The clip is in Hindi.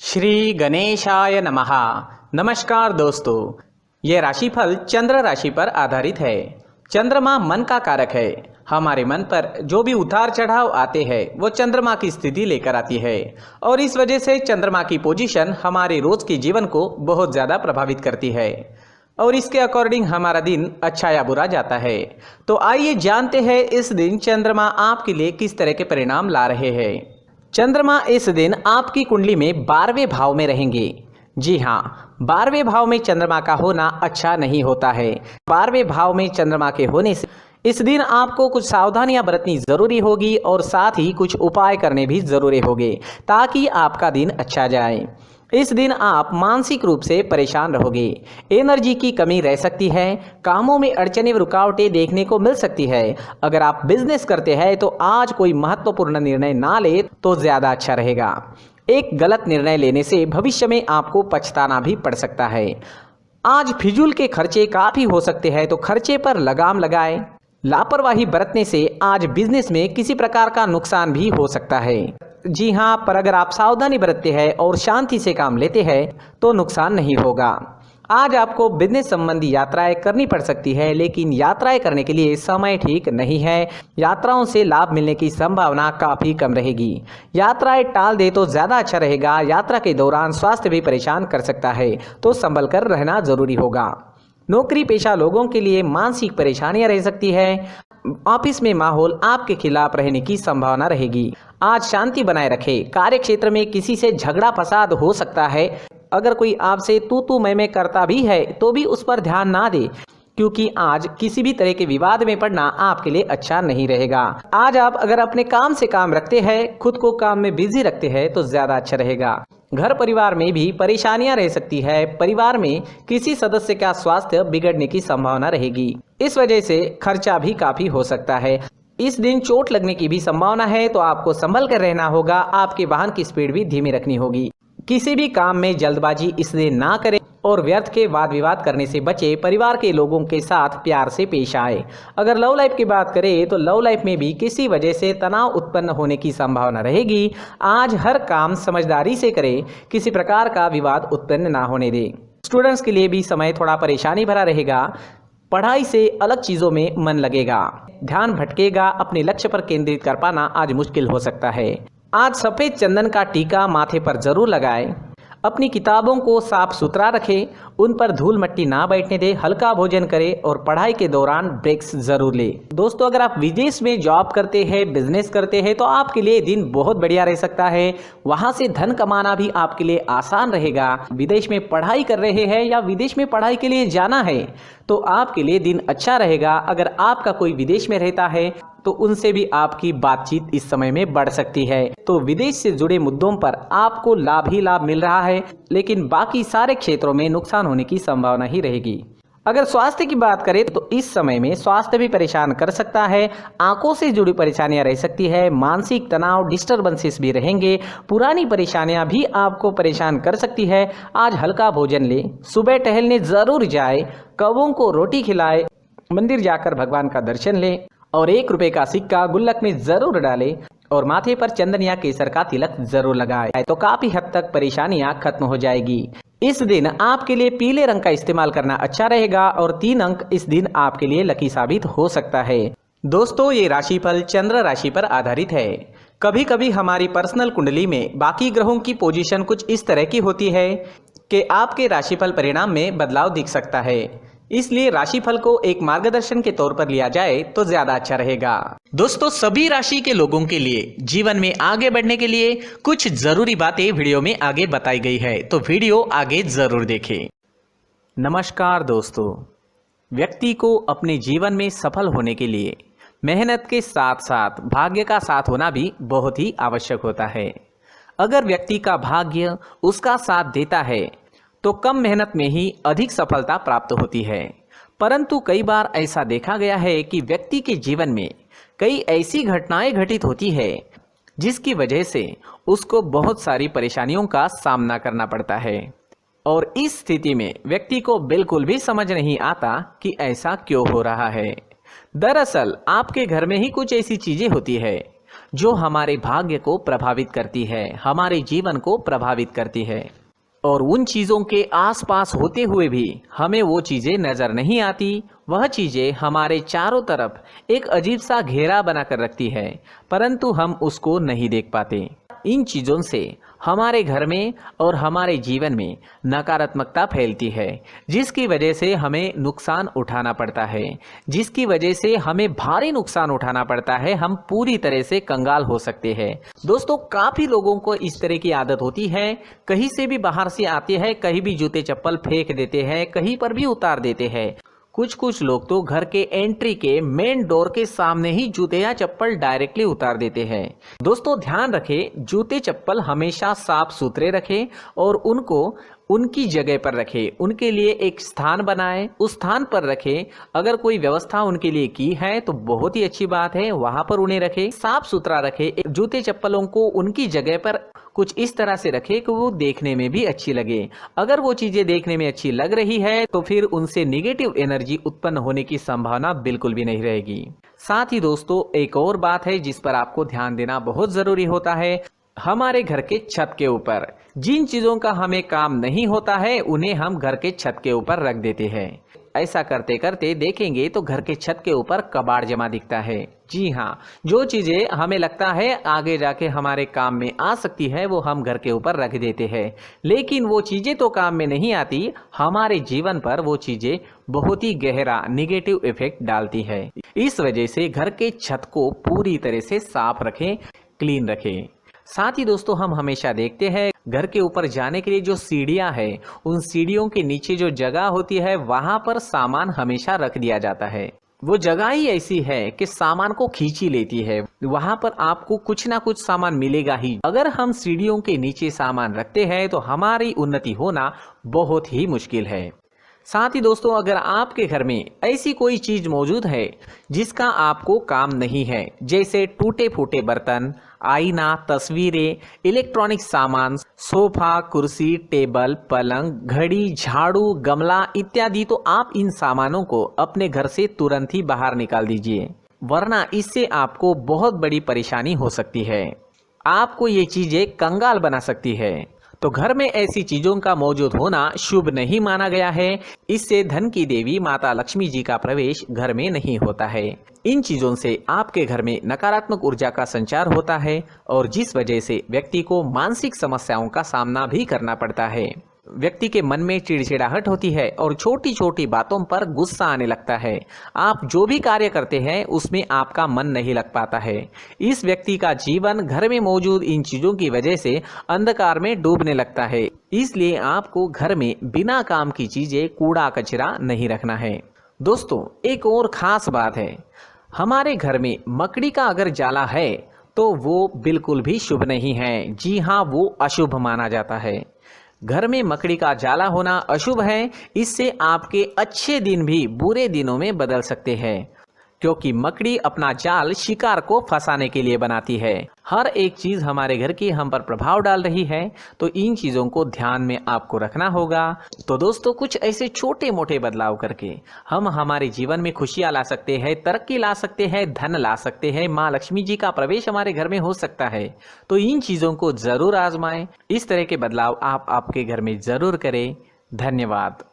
श्री गणेशाय नमः। नमस्कार दोस्तों, ये राशिफल चंद्र राशि पर आधारित है। चंद्रमा मन का कारक है। हमारे मन पर जो भी उतार चढ़ाव आते हैं वो चंद्रमा की स्थिति लेकर आती है और इस वजह से चंद्रमा की पोजीशन हमारे रोज के जीवन को बहुत ज़्यादा प्रभावित करती है और इसके अकॉर्डिंग हमारा दिन अच्छा या बुरा जाता है। तो आइए जानते हैं इस दिन चंद्रमा आपके लिए किस तरह के परिणाम ला रहे हैं। चंद्रमा इस दिन आपकी कुंडली में 12वें भाव में रहेंगे। जी हाँ, 12वें भाव में चंद्रमा का होना अच्छा नहीं होता है। 12वें भाव में चंद्रमा के होने से इस दिन आपको कुछ सावधानियां बरतनी जरूरी होगी और साथ ही कुछ उपाय करने भी जरूरी होंगे ताकि आपका दिन अच्छा जाए। इस दिन आप मानसिक रूप से परेशान रहोगे, एनर्जी की कमी रह सकती है, कामों में अड़चनें व रुकावटें देखने को मिल सकती है। अगर आप बिजनेस करते हैं तो आज कोई महत्वपूर्ण निर्णय ना ले तो ज़्यादा अच्छा रहेगा। एक गलत निर्णय लेने से भविष्य में आपको पछताना भी पड़ सकता है। आज फिजूल के खर्चे काफ़ी हो सकते हैं, तो खर्चे पर लगाम लगाएं। लापरवाही बरतने से आज बिजनेस में किसी प्रकार का नुकसान भी हो सकता है। जी हाँ, पर अगर आप सावधानी बरतते हैं और शांति से काम लेते हैं तो नुकसान नहीं होगा। आज आपको बिजनेस संबंधी यात्राएं करनी पड़ सकती है, लेकिन यात्राएं करने के लिए समय ठीक नहीं है। यात्राओं से लाभ मिलने की संभावना काफ़ी कम रहेगी। यात्राएं टाल दे तो ज़्यादा अच्छा रहेगा। यात्रा के दौरान स्वास्थ्य भी परेशान कर सकता है, तो संभल कर रहना जरूरी होगा। नौकरी पेशा लोगों के लिए मानसिक परेशानियां रह सकती है। ऑफिस में माहौल आपके खिलाफ रहने की संभावना रहेगी। आज शांति बनाए रखें। कार्य क्षेत्र में किसी से झगड़ा फसाद हो सकता है। अगर कोई आपसे तू मैं करता भी है तो भी उस पर ध्यान ना दे, क्योंकि आज किसी भी तरह के विवाद में पड़ना आपके लिए अच्छा नहीं रहेगा। आज आप अगर अपने काम से काम रखते हैं, खुद को काम में बिजी रखते हैं तो ज्यादा अच्छा रहेगा। घर परिवार में भी परेशानियां रह सकती है। परिवार में किसी सदस्य का स्वास्थ्य बिगड़ने की संभावना रहेगी। इस वजह से खर्चा भी काफी हो सकता है। इस दिन चोट लगने की भी संभावना है, तो आपको संभल कर रहना होगा। आपके वाहन की स्पीड भी धीमी रखनी होगी। किसी भी काम में जल्दबाजी इस दिन ना करें और व्यर्थ के वाद विवाद करने से बचे। परिवार के लोगों के साथ प्यार से पेश आए। अगर लव लाइफ की बात करें तो लव लाइफ में भी किसी वजह से तनाव उत्पन्न होने की संभावना रहेगी। आज हर काम समझदारी से करें, किसी प्रकार का विवाद उत्पन्न ना होने दें। स्टूडेंट्स के लिए भी समय थोड़ा परेशानी भरा रहेगा। पढ़ाई से अलग चीज़ों में मन लगेगा, ध्यान भटकेगा। अपने लक्ष्य पर केंद्रित कर पाना आज मुश्किल हो सकता है। आज सफ़ेद चंदन का टीका माथे पर जरूर लगाएं। अपनी किताबों को साफ सुथरा रखें, उन पर धूल मिट्टी ना बैठने दें। हल्का भोजन करें और पढ़ाई के दौरान ब्रेक्स जरूर लें। दोस्तों, अगर आप विदेश में जॉब करते हैं, बिजनेस करते हैं तो आपके लिए दिन बहुत बढ़िया रह सकता है। वहां से धन कमाना भी आपके लिए आसान रहेगा। विदेश में पढ़ाई कर रहे हैं या विदेश में पढ़ाई के लिए जाना है तो आपके लिए दिन अच्छा रहेगा। अगर आपका कोई विदेश में रहता है तो उनसे भी आपकी बातचीत इस समय में बढ़ सकती है। तो विदेश से जुड़े मुद्दों पर आपको लाभ ही लाभ मिल रहा है, लेकिन बाकी सारे क्षेत्रों में नुकसान होने की संभावना ही रहेगी। अगर स्वास्थ्य की बात करें तो इस समय में स्वास्थ्य भी परेशान कर सकता है। आंखों से जुड़ी परेशानियां रह सकती है। मानसिक तनाव, डिस्टर्बेंसेस भी रहेंगे। पुरानी परेशानियां भी आपको परेशान कर सकती है। आज हल्का भोजन ले, सुबह टहलने जरूर जाए, कौवों को रोटी खिलाए, मंदिर जाकर भगवान का दर्शन लें और 1 रुपए का सिक्का गुल्लक में जरूर डालें और माथे पर चंदन या केसर का तिलक जरूर लगाएं, तो काफी हद तक परेशानियां खत्म हो जाएगी। इस दिन आपके लिए पीले रंग का इस्तेमाल करना अच्छा रहेगा और 3 अंक इस दिन आपके लिए लकी साबित हो सकता है। दोस्तों, ये राशिफल चंद्र राशि पर आधारित है। कभी कभी हमारी पर्सनल कुंडली में बाकी ग्रहों की पोजीशन कुछ इस तरह की होती है कि आपके राशिफल परिणाम में बदलाव दिख सकता है। इसलिए राशिफल को एक मार्गदर्शन के तौर पर लिया जाए तो ज्यादा अच्छा रहेगा। दोस्तों, सभी राशि के लोगों के लिए जीवन में आगे बढ़ने के लिए कुछ जरूरी बातें वीडियो में आगे बताई गई है, तो वीडियो आगे जरूर देखें। नमस्कार दोस्तों, व्यक्ति को अपने जीवन में सफल होने के लिए मेहनत के साथ साथ भाग्य का साथ होना भी बहुत ही आवश्यक होता है। अगर व्यक्ति का भाग्य उसका साथ देता है तो कम मेहनत में ही अधिक सफलता प्राप्त होती है। परंतु कई बार ऐसा देखा गया है कि व्यक्ति के जीवन में कई ऐसी घटनाएं घटित होती है जिसकी वजह से उसको बहुत सारी परेशानियों का सामना करना पड़ता है और इस स्थिति में व्यक्ति को बिल्कुल भी समझ नहीं आता कि ऐसा क्यों हो रहा है। दरअसल आपके घर में ही कुछ ऐसी चीजें होती है जो हमारे भाग्य को प्रभावित करती है, हमारे जीवन को प्रभावित करती है। और उन चीज़ों के आसपास होते हुए भी हमें वो चीज़ें नज़र नहीं आती। वह चीज़ें हमारे चारों तरफ एक अजीब सा घेरा बनाकर रखती है, परंतु हम उसको नहीं देख पाते। इन चीज़ों से हमारे घर में और हमारे जीवन में नकारात्मकता फैलती है, जिसकी वजह से हमें नुकसान उठाना पड़ता है, जिसकी वजह से हमें भारी नुकसान उठाना पड़ता है। हम पूरी तरह से कंगाल हो सकते हैं। दोस्तों, काफ़ी लोगों को इस तरह की आदत होती है, कहीं से भी बाहर से आते हैं, कहीं भी जूते चप्पल फेंक देते हैं, कहीं पर भी उतार देते हैं। कुछ लोग तो घर के एंट्री के मेन डोर के सामने ही जूते या चप्पल डायरेक्टली उतार देते हैं। दोस्तों, ध्यान रखें, जूते चप्पल हमेशा साफ सुथरे रखें और उनको उनकी जगह पर रखें। उनके लिए एक स्थान बनाएं, उस स्थान पर रखें। अगर कोई व्यवस्था उनके लिए की है तो बहुत ही अच्छी बात है, वहां पर उन्हें रखें, साफ सुथरा रखें। जूते चप्पलों को उनकी जगह पर कुछ इस तरह से रखें कि वो देखने में भी अच्छी लगे। अगर वो चीजें देखने में अच्छी लग रही है तो फिर उनसे नेगेटिव एनर्जी उत्पन्न होने की संभावना बिल्कुल भी नहीं रहेगी। साथ ही दोस्तों, एक और बात है जिस पर आपको ध्यान देना बहुत जरूरी होता है। हमारे घर के छत के ऊपर जिन चीजों का हमें काम नहीं होता है, उन्हें हम घर के छत के ऊपर रख देते हैं। ऐसा करते करते देखेंगे तो घर के छत के ऊपर कबाड़ जमा दिखता है। जी हाँ, जो चीजें हमें लगता है आगे जाके हमारे काम में आ सकती है, वो हम घर के ऊपर रख देते हैं, लेकिन वो चीजें तो काम में नहीं आती। हमारे जीवन पर वो चीजें बहुत ही गहरा निगेटिव इफेक्ट डालती है। इस वजह से घर के छत को पूरी तरह से साफ रखें, क्लीन रखें। साथ ही दोस्तों, हम हमेशा देखते हैं घर के ऊपर जाने के लिए जो सीढ़ियां हैं, उन सीढ़ियों के नीचे जो जगह होती है वहां पर सामान हमेशा रख दिया जाता है। वो जगह ही ऐसी है कि सामान को खींची लेती है। वहां पर आपको कुछ ना कुछ सामान मिलेगा ही। अगर हम सीढ़ियों के नीचे सामान रखते हैं तो हमारी उन्नति होना बहुत ही मुश्किल है। साथ ही दोस्तों, अगर आपके घर में ऐसी कोई चीज मौजूद है जिसका आपको काम नहीं है, जैसे टूटे फूटे बर्तन, आईना, तस्वीरें, इलेक्ट्रॉनिक सामान, सोफा, कुर्सी, टेबल, पलंग, घड़ी, झाड़ू, गमला इत्यादि, तो आप इन सामानों को अपने घर से तुरंत ही बाहर निकाल दीजिए, वरना इससे आपको बहुत बड़ी परेशानी हो सकती है। आपको ये चीजें कंगाल बना सकती है। तो घर में ऐसी चीजों का मौजूद होना शुभ नहीं माना गया है। इससे धन की देवी माता लक्ष्मी जी का प्रवेश घर में नहीं होता है। इन चीजों से आपके घर में नकारात्मक ऊर्जा का संचार होता है और जिस वजह से व्यक्ति को मानसिक समस्याओं का सामना भी करना पड़ता है। व्यक्ति के मन में चिड़चिड़ाहट होती है और छोटी छोटी बातों पर गुस्सा आने लगता है। आप जो भी कार्य करते हैं उसमें आपका मन नहीं लग पाता है। इस व्यक्ति का जीवन घर में मौजूद इन चीजों की वजह से अंधकार में डूबने लगता है। इसलिए आपको घर में बिना काम की चीजें, कूड़ा कचरा नहीं रखना है। दोस्तों, एक और खास बात है, हमारे घर में मकड़ी का अगर जाला है तो वो बिल्कुल भी शुभ नहीं है। जी हाँ, वो अशुभ माना जाता है। घर में मकड़ी का जाला होना अशुभ है। इससे आपके अच्छे दिन भी बुरे दिनों में बदल सकते हैं, क्योंकि मकड़ी अपना जाल शिकार को फंसाने के लिए बनाती है। हर एक चीज हमारे घर की हम पर प्रभाव डाल रही है, तो इन चीजों को ध्यान में आपको रखना होगा। तो दोस्तों, कुछ ऐसे छोटे मोटे बदलाव करके हम हमारे जीवन में खुशियां ला सकते हैं, तरक्की ला सकते हैं, धन ला सकते हैं, माँ लक्ष्मी जी का प्रवेश हमारे घर में हो सकता है। तो इन चीजों को जरूर आजमाएं। इस तरह के बदलाव आप आपके घर में जरूर करें। धन्यवाद।